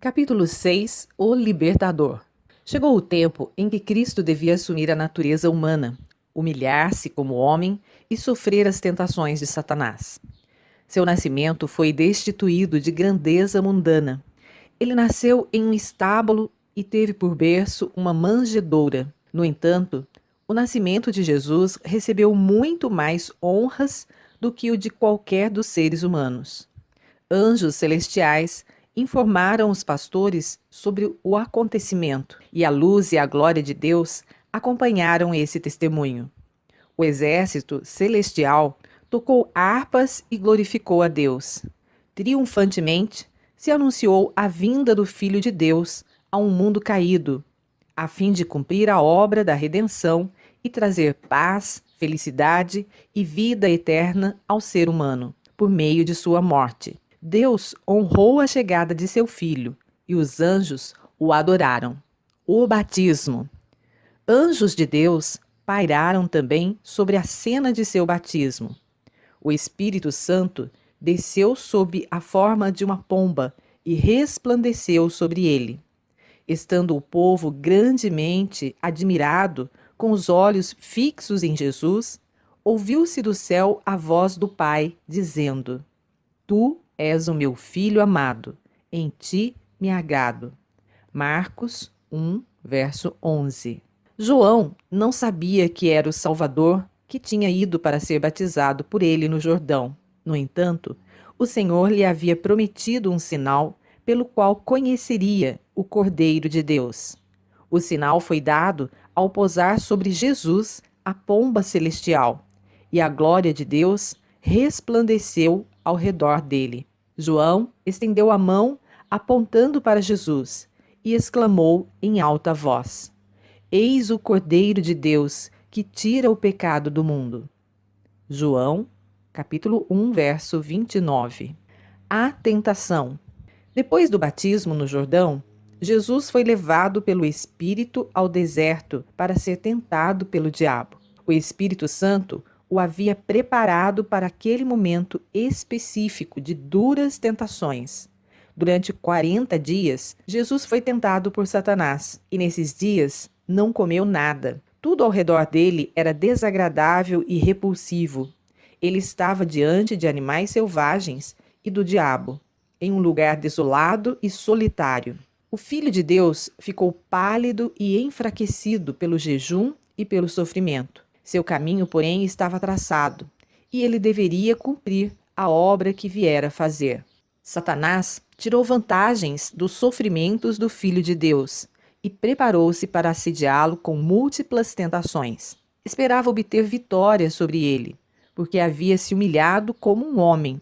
Capítulo 6. O Libertador. Chegou o tempo em que Cristo devia assumir a natureza humana, humilhar-se como homem e sofrer as tentações de Satanás. Seu nascimento foi destituído de grandeza mundana. Ele nasceu em um estábulo e teve por berço uma manjedoura. No entanto, o nascimento de Jesus recebeu muito mais honras do que o de qualquer dos seres humanos. Anjos celestiais informaram os pastores sobre o acontecimento, e a luz e a glória de Deus acompanharam esse testemunho. O exército celestial tocou harpas e glorificou a Deus. Triunfantemente, se anunciou a vinda do Filho de Deus a um mundo caído, a fim de cumprir a obra da redenção e trazer paz, felicidade e vida eterna ao ser humano, por meio de sua morte. Deus honrou a chegada de seu filho e os anjos o adoraram. O batismo. Anjos de Deus pairaram também sobre a cena de seu batismo. O Espírito Santo desceu sob a forma de uma pomba e resplandeceu sobre ele. Estando o povo grandemente admirado, com os olhos fixos em Jesus, ouviu-se do céu a voz do Pai, dizendo: Tu és o meu filho amado, em ti me agrado. Marcos 1, verso 11. João não sabia que era o Salvador que tinha ido para ser batizado por ele no Jordão. No entanto, o Senhor lhe havia prometido um sinal pelo qual conheceria o Cordeiro de Deus. O sinal foi dado ao pousar sobre Jesus a pomba celestial, e a glória de Deus resplandeceu ao redor dele. João estendeu a mão apontando para Jesus e exclamou em alta voz: Eis o Cordeiro de Deus que tira o pecado do mundo. João, capítulo 1, verso 29. A tentação. Depois do batismo no Jordão, Jesus foi levado pelo Espírito ao deserto para ser tentado pelo diabo. O Espírito Santo o havia preparado para aquele momento específico de duras tentações. Durante 40 dias, Jesus foi tentado por Satanás, e nesses dias não comeu nada. Tudo ao redor dele era desagradável e repulsivo. Ele estava diante de animais selvagens e do diabo, em um lugar desolado e solitário. O Filho de Deus ficou pálido e enfraquecido pelo jejum e pelo sofrimento. Seu caminho, porém, estava traçado, e ele deveria cumprir a obra que viera fazer. Satanás tirou vantagens dos sofrimentos do Filho de Deus e preparou-se para assediá-lo com múltiplas tentações. Esperava obter vitória sobre ele, porque havia se humilhado como um homem.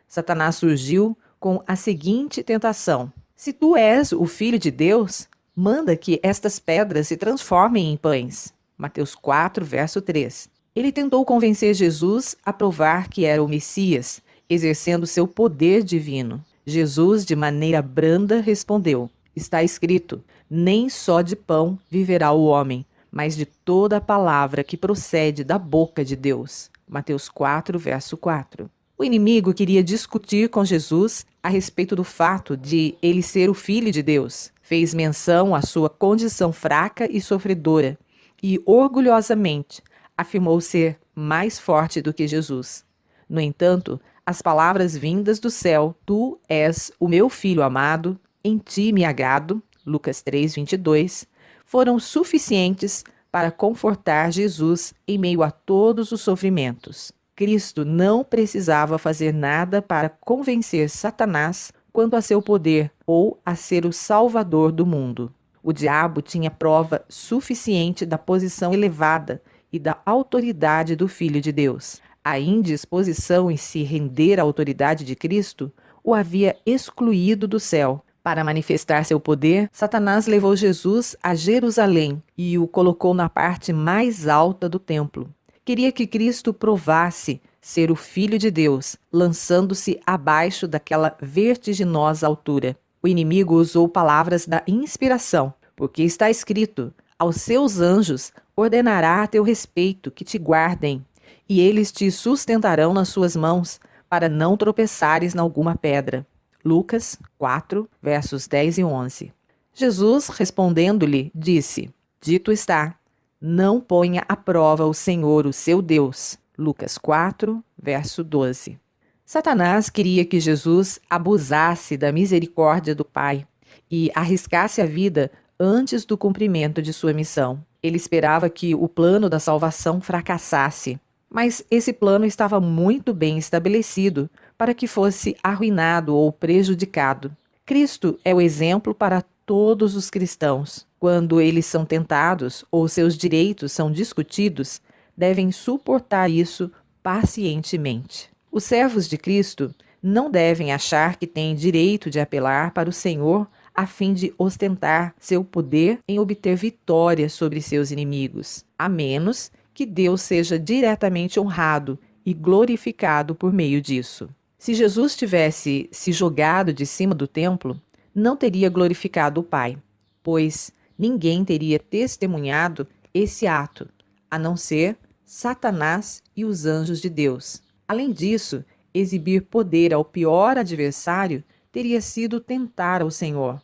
Satanás surgiu com a seguinte tentação: Se tu és o Filho de Deus, manda que estas pedras se transformem em pães. Mateus 4, verso 3. Ele tentou convencer Jesus a provar que era o Messias, exercendo seu poder divino. Jesus, de maneira branda, respondeu: Está escrito, nem só de pão viverá o homem, mas de toda a palavra que procede da boca de Deus. Mateus 4, verso 4. O inimigo queria discutir com Jesus a respeito do fato de ele ser o Filho de Deus. Fez menção à sua condição fraca e sofredora, e orgulhosamente afirmou ser mais forte do que Jesus. No entanto, as palavras vindas do céu, Tu és o meu filho amado, em ti me agrado, Lucas 3, 22, foram suficientes para confortar Jesus em meio a todos os sofrimentos. Cristo não precisava fazer nada para convencer Satanás quanto a seu poder ou a ser o Salvador do mundo. O diabo tinha prova suficiente da posição elevada e da autoridade do Filho de Deus. A indisposição em se render à autoridade de Cristo o havia excluído do céu. Para manifestar seu poder, Satanás levou Jesus a Jerusalém e o colocou na parte mais alta do templo. Queria que Cristo provasse ser o Filho de Deus, lançando-se abaixo daquela vertiginosa altura. O inimigo usou palavras da inspiração, porque está escrito: aos seus anjos ordenará a teu respeito que te guardem, e eles te sustentarão nas suas mãos, para não tropeçares em alguma pedra. Lucas 4, versos 10 e 11. Jesus, respondendo-lhe, disse: Dito está, não ponha à prova o Senhor, o seu Deus. Lucas 4, verso 12. Satanás queria que Jesus abusasse da misericórdia do Pai e arriscasse a vida antes do cumprimento de sua missão. Ele esperava que o plano da salvação fracassasse, mas esse plano estava muito bem estabelecido para que fosse arruinado ou prejudicado. Cristo é o exemplo para todos os cristãos. Quando eles são tentados ou seus direitos são discutidos, devem suportar isso pacientemente. Os servos de Cristo não devem achar que têm direito de apelar para o Senhor a fim de ostentar seu poder em obter vitória sobre seus inimigos, a menos que Deus seja diretamente honrado e glorificado por meio disso. Se Jesus tivesse se jogado de cima do templo, não teria glorificado o Pai, pois ninguém teria testemunhado esse ato, a não ser Satanás e os anjos de Deus. Além disso, exibir poder ao pior adversário teria sido tentar ao Senhor.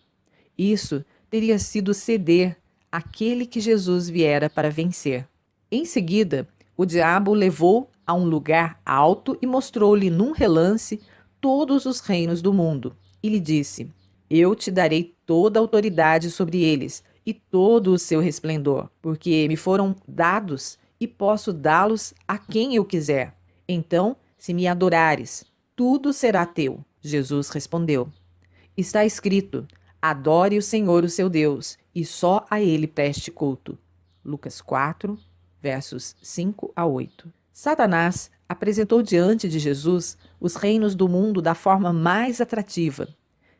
Isso teria sido ceder àquele que Jesus viera para vencer. Em seguida, o diabo o levou a um lugar alto e mostrou-lhe num relance todos os reinos do mundo, e lhe disse: Eu te darei toda a autoridade sobre eles e todo o seu resplendor, porque me foram dados e posso dá-los a quem eu quiser. Então, se me adorares, tudo será teu. Jesus respondeu: Está escrito: Adore o Senhor, o seu Deus, e só a ele preste culto. Lucas 4, versos 5 a 8. Satanás apresentou diante de Jesus os reinos do mundo da forma mais atrativa.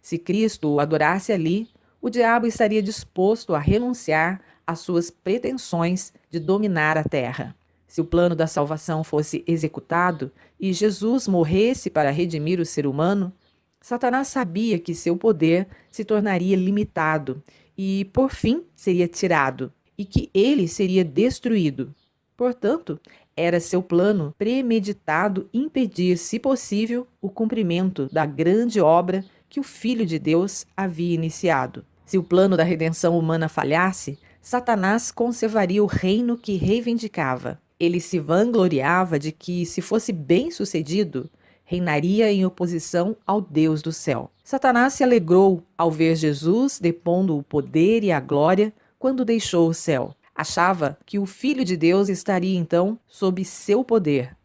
Se Cristo o adorasse ali, o diabo estaria disposto a renunciar às suas pretensões de dominar a terra. Se o plano da salvação fosse executado e Jesus morresse para redimir o ser humano, Satanás sabia que seu poder se tornaria limitado e, por fim, seria tirado, e que ele seria destruído. Portanto, era seu plano premeditado impedir, se possível, o cumprimento da grande obra que o Filho de Deus havia iniciado. Se o plano da redenção humana falhasse, Satanás conservaria o reino que reivindicava. Ele se vangloriava de que, se fosse bem-sucedido, reinaria em oposição ao Deus do céu. Satanás se alegrou ao ver Jesus depondo o poder e a glória quando deixou o céu. Achava que o Filho de Deus estaria então sob seu poder.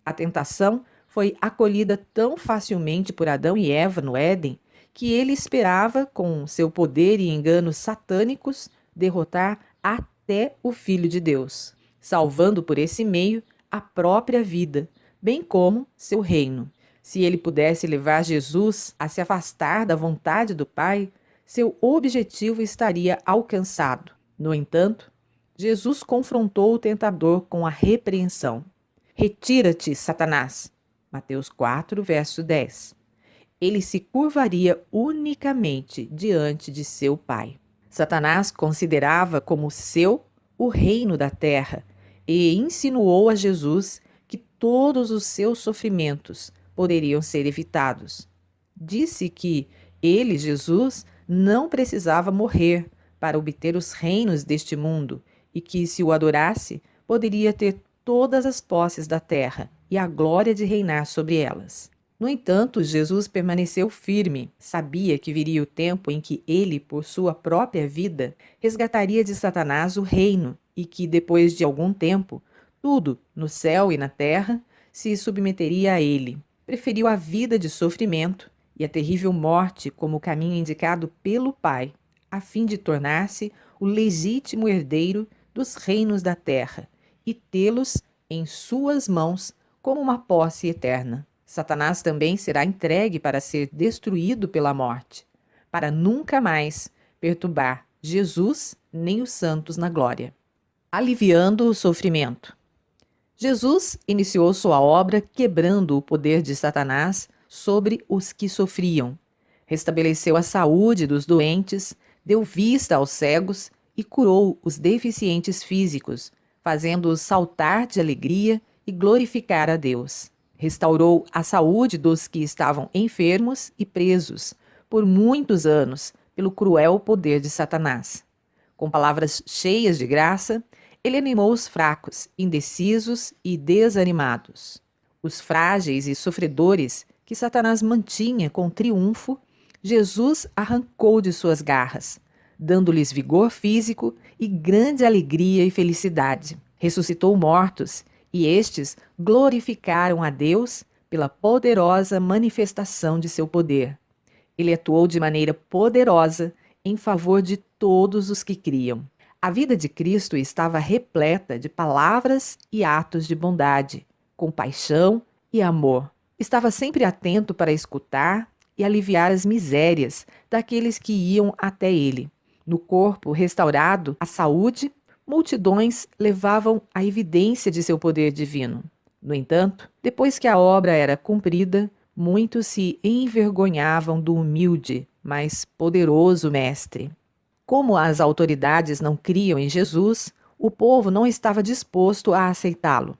A tentação foi acolhida tão facilmente por Adão e Eva no Éden que ele esperava, com seu poder e enganos satânicos, derrotar até o Filho de Deus, salvando por esse meio a própria vida, bem como seu reino. Se ele pudesse levar Jesus a se afastar da vontade do Pai, seu objetivo estaria alcançado. No entanto, Jesus confrontou o tentador com a repreensão. Retira-te, Satanás. Mateus 4, verso 10. Ele se curvaria unicamente diante de seu Pai. Satanás considerava como seu o reino da terra e insinuou a Jesus que todos os seus sofrimentos poderiam ser evitados. Disse que ele, Jesus, não precisava morrer para obter os reinos deste mundo e que, se o adorasse, poderia ter todas as posses da terra e a glória de reinar sobre elas. No entanto, Jesus permaneceu firme, sabia que viria o tempo em que ele, por sua própria vida, resgataria de Satanás o reino e que, depois de algum tempo, tudo, no céu e na terra, se submeteria a ele. Preferiu a vida de sofrimento e a terrível morte como o caminho indicado pelo Pai, a fim de tornar-se o legítimo herdeiro dos reinos da terra e tê-los em suas mãos como uma posse eterna. Satanás também será entregue para ser destruído pela morte, para nunca mais perturbar Jesus nem os santos na glória. Aliviando o sofrimento. Jesus iniciou sua obra quebrando o poder de Satanás sobre os que sofriam. Restabeleceu a saúde dos doentes, deu vista aos cegos e curou os deficientes físicos, fazendo-os saltar de alegria e glorificar a Deus. Restaurou a saúde dos que estavam enfermos e presos por muitos anos pelo cruel poder de Satanás. Com palavras cheias de graça, ele animou os fracos, indecisos e desanimados. Os frágeis e sofredores que Satanás mantinha com triunfo, Jesus arrancou de suas garras, dando-lhes vigor físico e grande alegria e felicidade. Ressuscitou mortos, e estes glorificaram a Deus pela poderosa manifestação de seu poder. Ele atuou de maneira poderosa em favor de todos os que criam. A vida de Cristo estava repleta de palavras e atos de bondade, compaixão e amor. Estava sempre atento para escutar e aliviar as misérias daqueles que iam até ele. No corpo restaurado, a saúde, multidões levavam a evidência de seu poder divino. No entanto, depois que a obra era cumprida, muitos se envergonhavam do humilde, mas poderoso Mestre. Como as autoridades não criam em Jesus, o povo não estava disposto a aceitá-lo.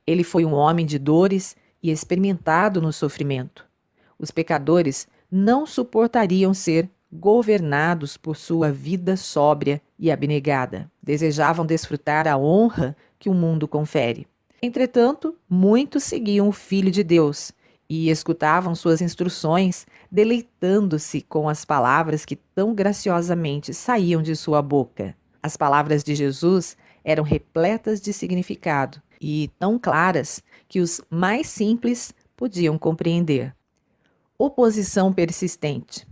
Ele foi um homem de dores e experimentado no sofrimento. Os pecadores não suportariam ser governados por sua vida sóbria e abnegada. Desejavam desfrutar a honra que o mundo confere. Entretanto, muitos seguiam o Filho de Deus e escutavam suas instruções, deleitando-se com as palavras que tão graciosamente saíam de sua boca. As palavras de Jesus eram repletas de significado e tão claras que os mais simples podiam compreender. Oposição persistente.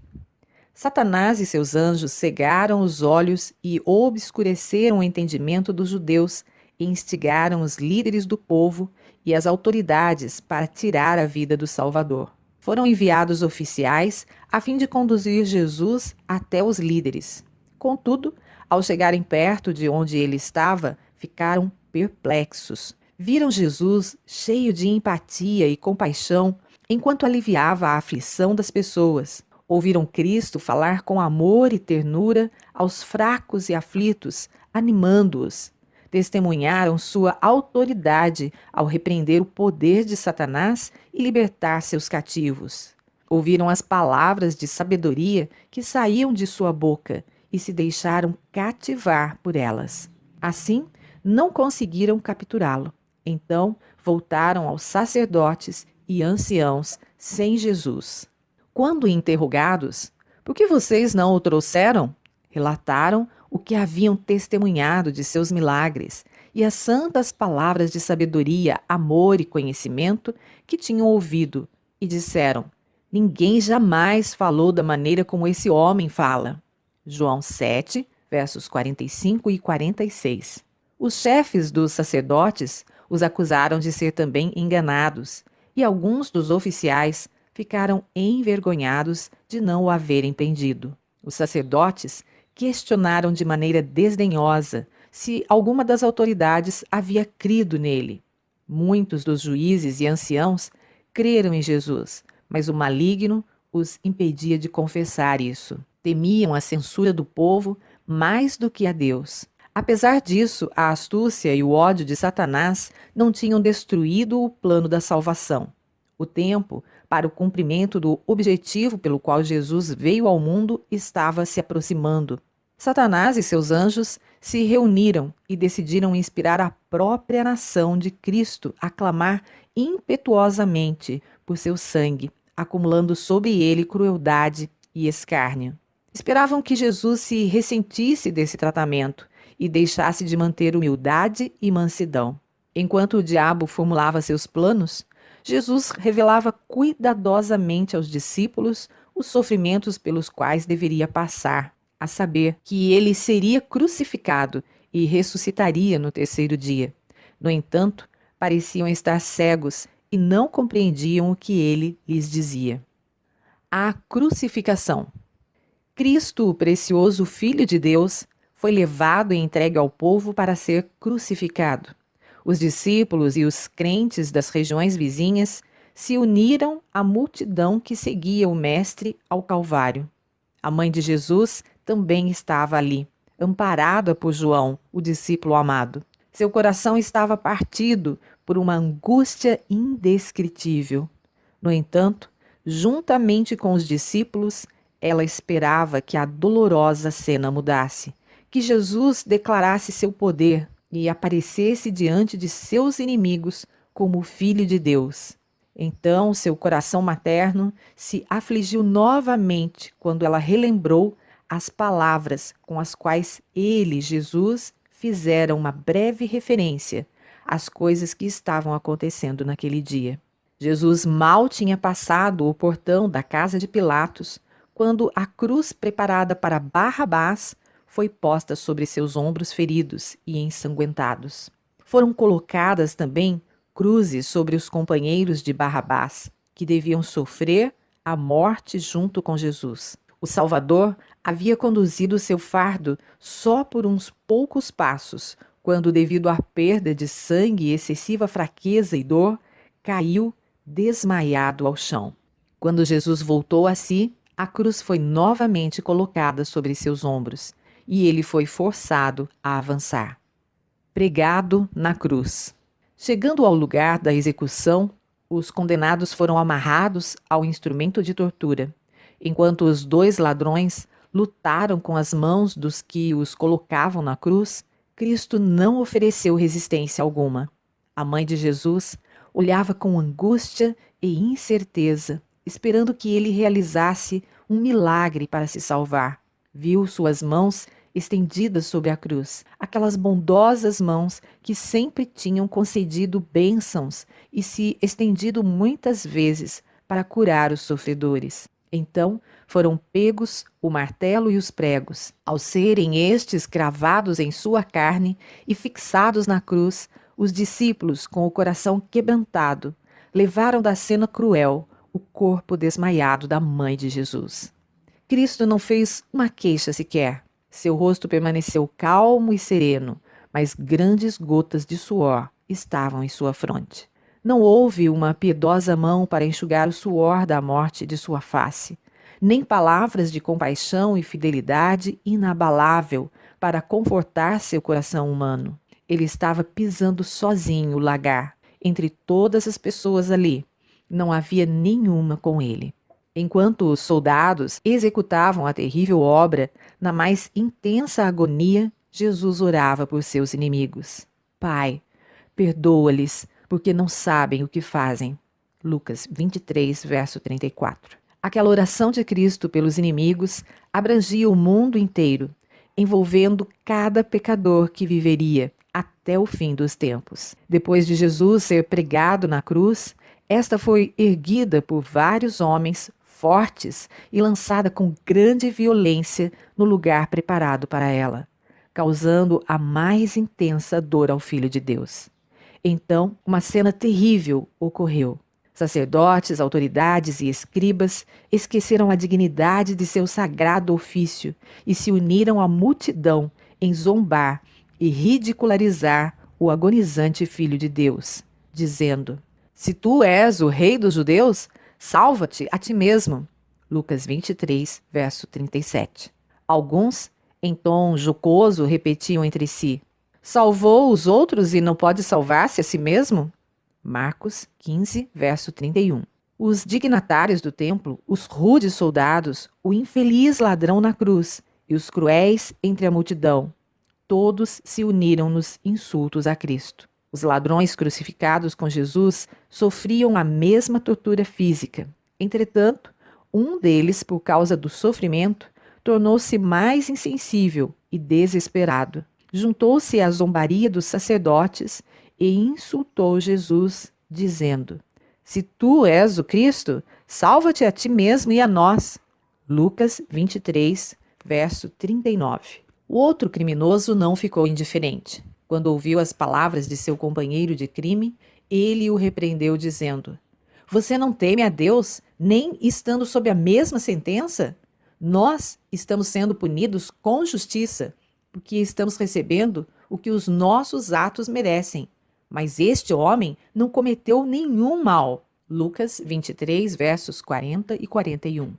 Satanás e seus anjos cegaram os olhos e obscureceram o entendimento dos judeus e instigaram os líderes do povo e as autoridades para tirar a vida do Salvador. Foram enviados oficiais a fim de conduzir Jesus até os líderes. Contudo, ao chegarem perto de onde ele estava, ficaram perplexos. Viram Jesus cheio de empatia e compaixão enquanto aliviava a aflição das pessoas. Ouviram Cristo falar com amor e ternura aos fracos e aflitos, animando-os. Testemunharam sua autoridade ao repreender o poder de Satanás e libertar seus cativos. Ouviram as palavras de sabedoria que saíam de sua boca e se deixaram cativar por elas. Assim, não conseguiram capturá-lo. Então, voltaram aos sacerdotes e anciãos sem Jesus. Quando interrogados, por que vocês não o trouxeram? Relataram o que haviam testemunhado de seus milagres e as santas palavras de sabedoria, amor e conhecimento que tinham ouvido, e disseram: ninguém jamais falou da maneira como esse homem fala. João 7, versos 45 e 46. Os chefes dos sacerdotes os acusaram de ser também enganados, e alguns dos oficiais ficaram envergonhados de não o haverem prendido. Os sacerdotes questionaram de maneira desdenhosa se alguma das autoridades havia crido nele. Muitos dos juízes e anciãos creram em Jesus, mas o maligno os impedia de confessar isso. Temiam a censura do povo mais do que a Deus. Apesar disso, a astúcia e o ódio de Satanás não tinham destruído o plano da salvação. O tempo para o cumprimento do objetivo pelo qual Jesus veio ao mundo estava se aproximando. Satanás e seus anjos se reuniram e decidiram inspirar a própria nação de Cristo a clamar impetuosamente por seu sangue, acumulando sobre ele crueldade e escárnio. Esperavam que Jesus se ressentisse desse tratamento e deixasse de manter humildade e mansidão. Enquanto o diabo formulava seus planos, Jesus revelava cuidadosamente aos discípulos os sofrimentos pelos quais deveria passar, a saber, que ele seria crucificado e ressuscitaria no terceiro dia. No entanto, pareciam estar cegos e não compreendiam o que ele lhes dizia. A crucificação. Cristo, o precioso Filho de Deus, foi levado e entregue ao povo para ser crucificado. Os discípulos e os crentes das regiões vizinhas se uniram à multidão que seguia o Mestre ao Calvário. A mãe de Jesus também estava ali, amparada por João, o discípulo amado. Seu coração estava partido por uma angústia indescritível. No entanto, juntamente com os discípulos, ela esperava que a dolorosa cena mudasse, que Jesus declarasse seu poder e aparecesse diante de seus inimigos como o Filho de Deus. Então, seu coração materno se afligiu novamente quando ela relembrou as palavras com as quais ele, Jesus, fizera uma breve referência às coisas que estavam acontecendo naquele dia. Jesus mal tinha passado o portão da casa de Pilatos quando a cruz preparada para Barrabás foi posta sobre seus ombros feridos e ensanguentados. Foram colocadas também cruzes sobre os companheiros de Barrabás, que deviam sofrer a morte junto com Jesus. O Salvador havia conduzido seu fardo só por uns poucos passos, quando, devido à perda de sangue e excessiva fraqueza e dor, caiu desmaiado ao chão. Quando Jesus voltou a si, a cruz foi novamente colocada sobre seus ombros e ele foi forçado a avançar. Pregado na cruz. Chegando ao lugar da execução, os condenados foram amarrados ao instrumento de tortura, enquanto os 2 ladrões lutaram com as mãos dos que os colocavam na cruz. Cristo não ofereceu resistência alguma. A mãe de Jesus olhava com angústia e incerteza, esperando que ele realizasse um milagre para se salvar. Viu suas mãos estendidas sobre a cruz, aquelas bondosas mãos que sempre tinham concedido bênçãos e se estendido muitas vezes para curar os sofredores. Então foram pegos o martelo e os pregos. Ao serem estes cravados em sua carne e fixados na cruz, os discípulos, com o coração quebrantado, levaram da cena cruel o corpo desmaiado da mãe de Jesus. Cristo não fez uma queixa sequer. Seu rosto permaneceu calmo e sereno, mas grandes gotas de suor estavam em sua fronte. Não houve uma piedosa mão para enxugar o suor da morte de sua face, nem palavras de compaixão e fidelidade inabalável para confortar seu coração humano. Ele estava pisando sozinho o lagar, entre todas as pessoas ali. Não havia nenhuma com ele. Enquanto os soldados executavam a terrível obra, na mais intensa agonia, Jesus orava por seus inimigos. Pai, perdoa-lhes, porque não sabem o que fazem. Lucas 23, verso 34. Aquela oração de Cristo pelos inimigos abrangia o mundo inteiro, envolvendo cada pecador que viveria até o fim dos tempos. Depois de Jesus ser pregado na cruz, esta foi erguida por vários homens fortes e lançada com grande violência no lugar preparado para ela, causando a mais intensa dor ao Filho de Deus. Então, uma cena terrível ocorreu. Sacerdotes, autoridades e escribas esqueceram a dignidade de seu sagrado ofício e se uniram à multidão em zombar e ridicularizar o agonizante Filho de Deus, dizendo: Se tu és o rei dos judeus, salva-te a ti mesmo. Lucas 23, verso 37. Alguns, em tom jocoso, repetiam entre si: Salvou os outros e não pode salvar-se a si mesmo? Marcos 15, verso 31. Os dignatários do templo, os rudes soldados, o infeliz ladrão na cruz e os cruéis entre a multidão, todos se uniram nos insultos a Cristo. Os ladrões crucificados com Jesus sofriam a mesma tortura física. Entretanto, um deles, por causa do sofrimento, tornou-se mais insensível e desesperado. Juntou-se à zombaria dos sacerdotes e insultou Jesus, dizendo: Se tu és o Cristo, salva-te a ti mesmo e a nós. Lucas 23, verso 39. O outro criminoso não ficou indiferente. Quando ouviu as palavras de seu companheiro de crime, ele o repreendeu, dizendo: Você não teme a Deus, nem estando sob a mesma sentença? Nós estamos sendo punidos com justiça, porque estamos recebendo o que os nossos atos merecem. Mas este homem não cometeu nenhum mal. Lucas 23, versos 40 e 41.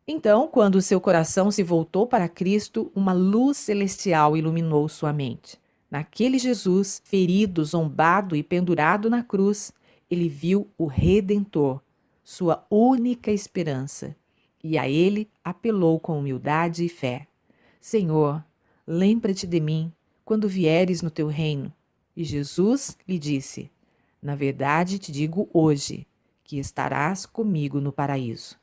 Então, quando seu coração se voltou para Cristo, uma luz celestial iluminou sua mente. Naquele Jesus, ferido, zombado e pendurado na cruz, ele viu o Redentor, sua única esperança, e a ele apelou com humildade e fé. Senhor, lembra-te de mim quando vieres no teu reino. E Jesus lhe disse: Na verdade te digo hoje, que estarás comigo no paraíso.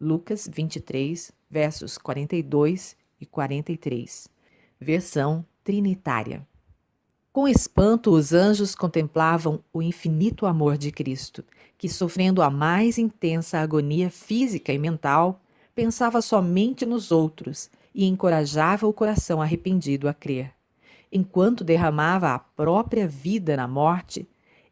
Lucas 23, versos 42 e 43. Versão trinitária. Com espanto, os anjos contemplavam o infinito amor de Cristo, que, sofrendo a mais intensa agonia física e mental, pensava somente nos outros e encorajava o coração arrependido a crer. Enquanto derramava a própria vida na morte,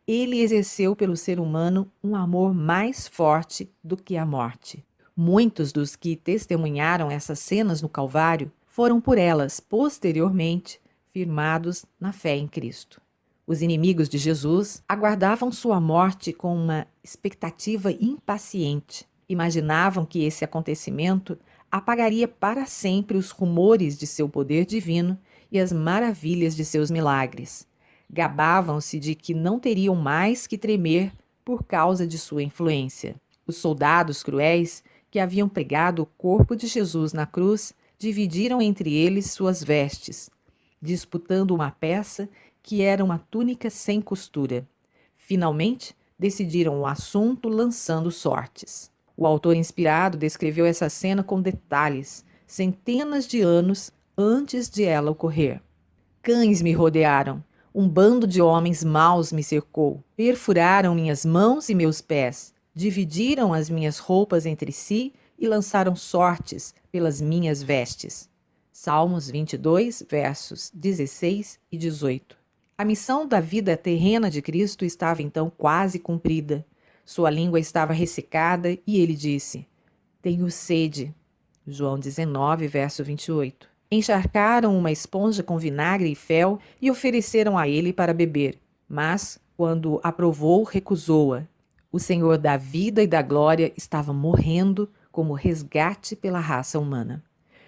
ele exerceu pelo ser humano um amor mais forte do que a morte. Muitos dos que testemunharam essas cenas no Calvário foram por elas, posteriormente, firmados na fé em Cristo. Os inimigos de Jesus aguardavam sua morte com uma expectativa impaciente. Imaginavam que esse acontecimento apagaria para sempre os rumores de seu poder divino e as maravilhas de seus milagres. Gabavam-se de que não teriam mais que tremer por causa de sua influência. Os soldados cruéis que haviam pregado o corpo de Jesus na cruz dividiram entre eles suas vestes, disputando uma peça que era uma túnica sem costura. Finalmente, decidiram o assunto lançando sortes. O autor inspirado descreveu essa cena com detalhes, centenas de anos antes de ela ocorrer. Cães me rodearam, um bando de homens maus me cercou, perfuraram minhas mãos e meus pés, dividiram as minhas roupas entre si e lançaram sortes pelas minhas vestes. Salmos 22, versos 16 e 18. A missão da vida terrena de Cristo estava então quase cumprida. Sua língua estava ressecada e ele disse: Tenho sede. João 19, verso 28. Encharcaram uma esponja com vinagre e fel e ofereceram a ele para beber. Mas, quando a provou, recusou-a. O Senhor da vida e da glória estava morrendo como resgate pela raça humana.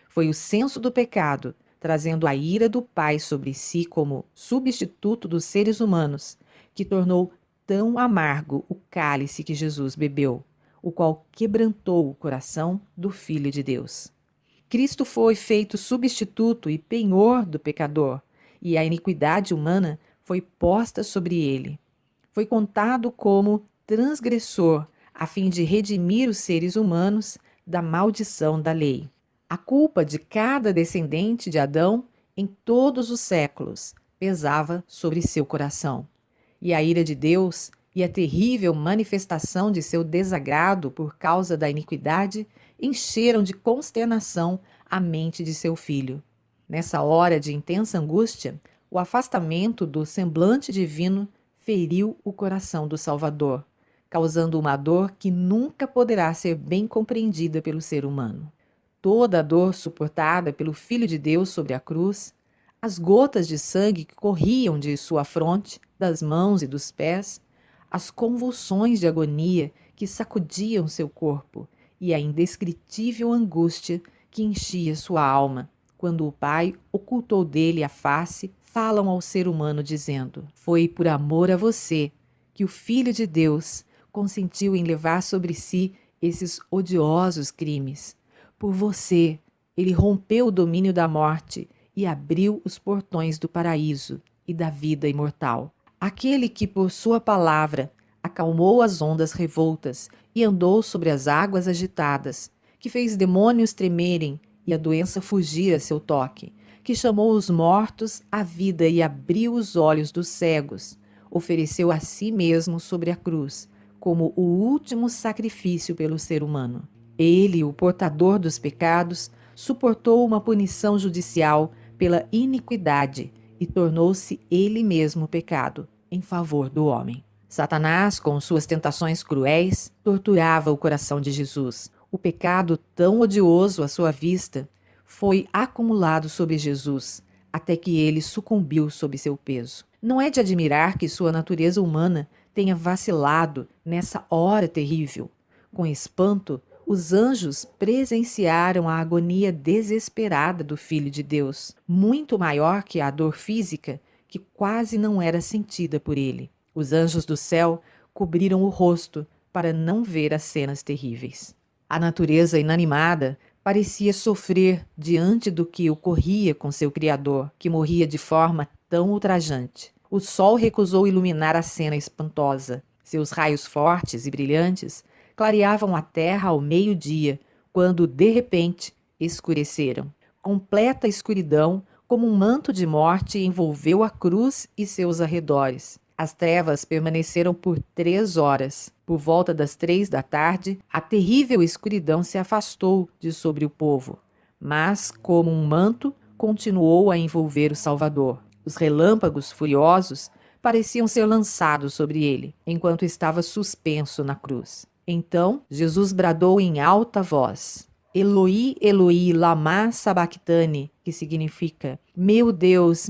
Foi o senso do pecado, trazendo a ira do Pai sobre si como substituto dos seres humanos, que tornou tão amargo o cálice que Jesus bebeu, o qual quebrantou o coração do Filho de Deus. Cristo foi feito substituto e penhor do pecador, e a iniquidade humana foi posta sobre ele. Foi contado como transgressor, a fim de redimir os seres humanos da maldição da lei. A culpa de cada descendente de Adão, em todos os séculos, pesava sobre seu coração. E a ira de Deus e a terrível manifestação de seu desagrado por causa da iniquidade encheram de consternação a mente de seu filho. Nessa hora de intensa angústia, o afastamento do semblante divino feriu o coração do Salvador, causando uma dor que nunca poderá ser bem compreendida pelo ser humano. Toda a dor suportada pelo Filho de Deus sobre a cruz, as gotas de sangue que corriam de sua fronte, das mãos e dos pés, as convulsões de agonia que sacudiam seu corpo e a indescritível angústia que enchia sua alma, quando o Pai ocultou dele a face, falam ao ser humano dizendo: Foi por amor a você que o Filho de Deus consentiu em levar sobre si esses odiosos crimes. Por você, ele rompeu o domínio da morte e abriu os portões do paraíso e da vida imortal. Aquele que, por sua palavra, acalmou as ondas revoltas e andou sobre as águas agitadas, que fez demônios tremerem e a doença fugir a seu toque, que chamou os mortos à vida e abriu os olhos dos cegos, ofereceu a si mesmo sobre a cruz, como o último sacrifício pelo ser humano. Ele, o portador dos pecados, suportou uma punição judicial pela iniquidade e tornou-se ele mesmo pecado em favor do homem. Satanás, com suas tentações cruéis, torturava o coração de Jesus. O pecado tão odioso à sua vista foi acumulado sobre Jesus, até que ele sucumbiu sob seu peso. Não é de admirar que sua natureza humana tenha vacilado nessa hora terrível. Com espanto, Os anjos presenciaram a agonia desesperada do Filho de Deus, muito maior que a dor física que quase não era sentida por ele. Os anjos do céu cobriram o rosto para não ver as cenas terríveis. A natureza inanimada parecia sofrer diante do que ocorria com seu Criador, que morria de forma tão ultrajante. O sol recusou iluminar a cena espantosa. Seus raios fortes e brilhantes clareavam a terra ao meio-dia, quando, de repente, escureceram. Completa escuridão, como um manto de morte, envolveu a cruz e seus arredores. As trevas permaneceram por 3 horas. Por volta das 3 da tarde, a terrível escuridão se afastou de sobre o povo, mas, como um manto, continuou a envolver o Salvador. Os relâmpagos furiosos pareciam ser lançados sobre ele, enquanto estava suspenso na cruz. Então, Jesus bradou em alta voz: Eloi, Eloi, lama sabachthani, que significa: meu Deus,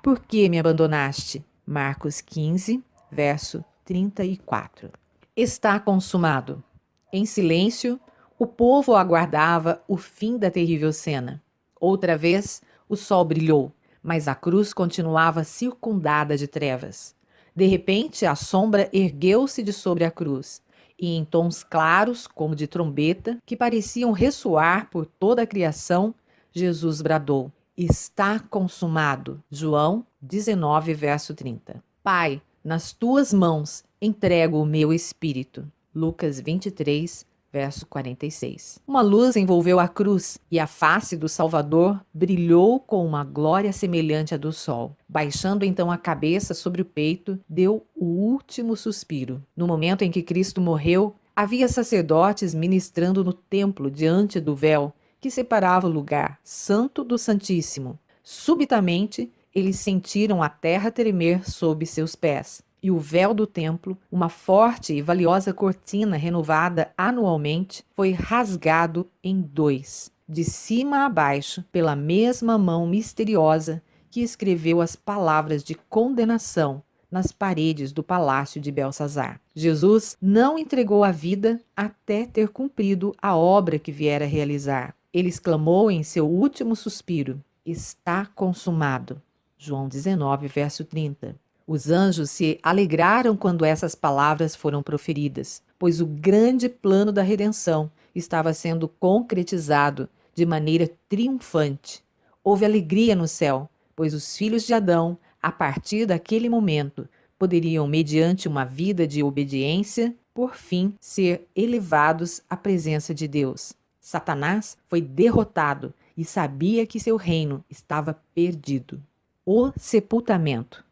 por que me abandonaste? Marcos 15, verso 34. Está consumado. Em silêncio, o povo aguardava o fim da terrível cena. Outra vez, o sol brilhou, mas a cruz continuava circundada de trevas. De repente, a sombra ergueu-se de sobre a cruz, e em tons claros, como de trombeta, que pareciam ressoar por toda a criação, Jesus bradou: está consumado. João 19, verso 30. Pai, nas tuas mãos entrego o meu espírito. Lucas 23, verso 46. Uma luz envolveu a cruz e a face do Salvador brilhou com uma glória semelhante à do sol. Baixando então a cabeça sobre o peito, deu o último suspiro. No momento em que Cristo morreu, havia sacerdotes ministrando no templo diante do véu que separava o lugar santo do Santíssimo. Subitamente, eles sentiram a terra tremer sob seus pés, e o véu do templo, uma forte e valiosa cortina renovada anualmente, foi rasgado em 2, de cima a baixo, pela mesma mão misteriosa que escreveu as palavras de condenação nas paredes do palácio de Belsazar. Jesus não entregou a vida até ter cumprido a obra que viera realizar. Ele exclamou em seu último suspiro: está consumado. João 19, verso 30. Os anjos se alegraram quando essas palavras foram proferidas, pois o grande plano da redenção estava sendo concretizado de maneira triunfante. Houve alegria no céu, pois os filhos de Adão, a partir daquele momento, poderiam, mediante uma vida de obediência, por fim, ser elevados à presença de Deus. Satanás foi derrotado e sabia que seu reino estava perdido. O sepultamento.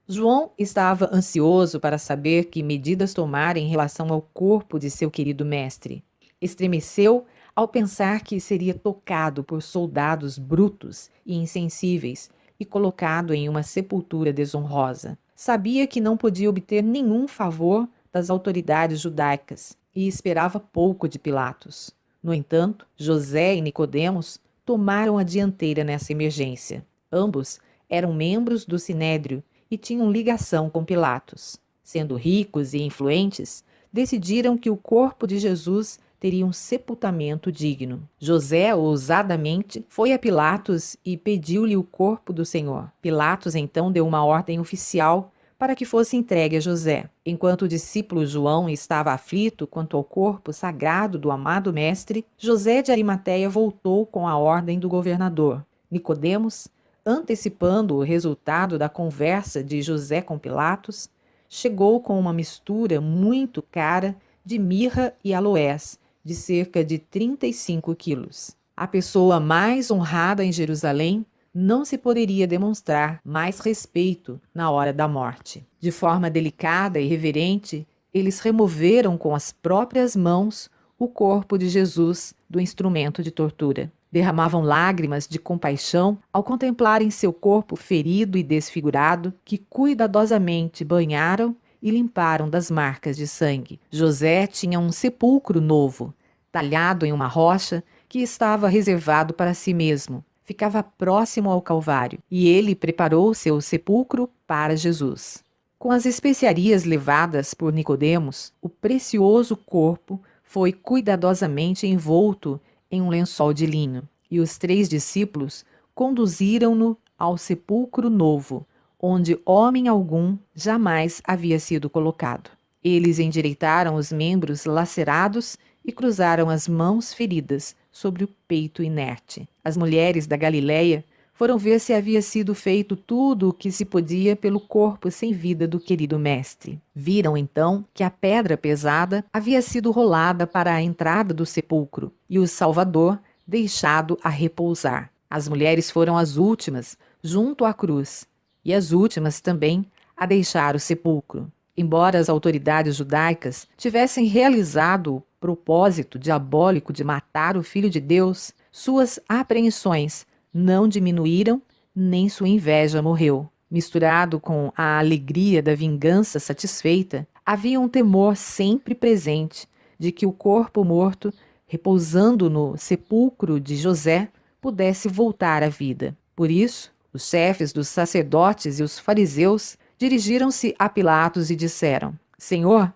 João estava ansioso para saber que medidas tomar em relação ao corpo de seu querido mestre. Estremeceu ao pensar que seria tocado por soldados brutos e insensíveis e colocado em uma sepultura desonrosa. Sabia que não podia obter nenhum favor das autoridades judaicas e esperava pouco de Pilatos. No entanto, José e Nicodemos tomaram a dianteira nessa emergência. Ambos eram membros do Sinédrio e tinham ligação com Pilatos. Sendo ricos e influentes, decidiram que o corpo de Jesus teria um sepultamento digno. José, ousadamente, foi a Pilatos e pediu-lhe o corpo do Senhor. Pilatos então deu uma ordem oficial para que fosse entregue a José. Enquanto o discípulo João estava aflito quanto ao corpo sagrado do amado mestre, José de Arimateia voltou com a ordem do governador. Nicodemos, antecipando o resultado da conversa de José com Pilatos, chegou com uma mistura muito cara de mirra e aloés, de cerca de 35 quilos. A pessoa mais honrada em Jerusalém não se poderia demonstrar mais respeito na hora da morte. De forma delicada e reverente, eles removeram com as próprias mãos o corpo de Jesus do instrumento de tortura. Derramavam lágrimas de compaixão ao contemplarem seu corpo ferido e desfigurado, que cuidadosamente banharam e limparam das marcas de sangue. José tinha um sepulcro novo, talhado em uma rocha, que estava reservado para si mesmo. Ficava próximo ao Calvário, e ele preparou seu sepulcro para Jesus. Com as especiarias levadas por Nicodemos, o precioso corpo foi cuidadosamente envolto em um lençol de linho, e os 3 discípulos conduziram-no ao sepulcro novo, onde homem algum jamais havia sido colocado. Eles endireitaram os membros lacerados e cruzaram as mãos feridas sobre o peito inerte. As mulheres da Galiléia foram ver se havia sido feito tudo o que se podia pelo corpo sem vida do querido mestre. Viram então que a pedra pesada havia sido rolada para a entrada do sepulcro e o Salvador deixado a repousar. As mulheres foram as últimas junto à cruz e as últimas também a deixar o sepulcro. Embora as autoridades judaicas tivessem realizado o propósito diabólico de matar o Filho de Deus, suas apreensões não diminuíram, nem sua inveja morreu. Misturado com a alegria da vingança satisfeita, havia um temor sempre presente de que o corpo morto, repousando no sepulcro de José, pudesse voltar à vida. Por isso, os chefes dos sacerdotes e os fariseus dirigiram-se a Pilatos e disseram: Senhor,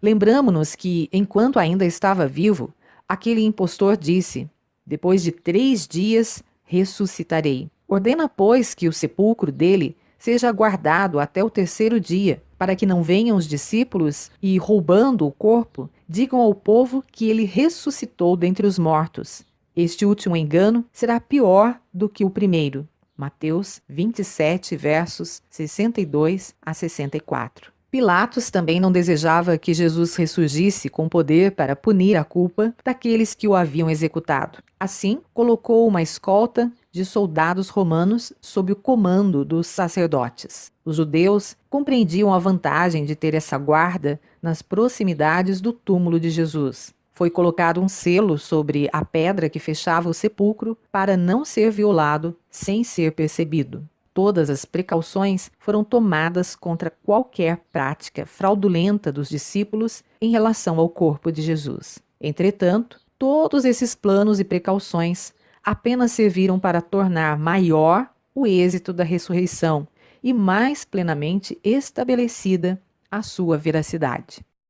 lembramo-nos que, enquanto ainda estava vivo, aquele impostor disse: depois de 3 dias ressuscitarei. Ordena, pois, que o sepulcro dele seja guardado até o 3º dia, para que não venham os discípulos e, roubando o corpo, digam ao povo que ele ressuscitou dentre os mortos. Este último engano será pior do que o primeiro. Mateus 27, versos 62 a 64. Pilatos também não desejava que Jesus ressurgisse com poder para punir a culpa daqueles que o haviam executado. Assim, colocou uma escolta de soldados romanos sob o comando dos sacerdotes. Os judeus compreendiam a vantagem de ter essa guarda nas proximidades do túmulo de Jesus. Foi colocado um selo sobre a pedra que fechava o sepulcro para não ser violado sem ser percebido. Todas as precauções foram tomadas contra qualquer prática fraudulenta dos discípulos em relação ao corpo de Jesus. Entretanto, todos esses planos e precauções apenas serviram para tornar maior o êxito da ressurreição e mais plenamente estabelecida a sua veracidade.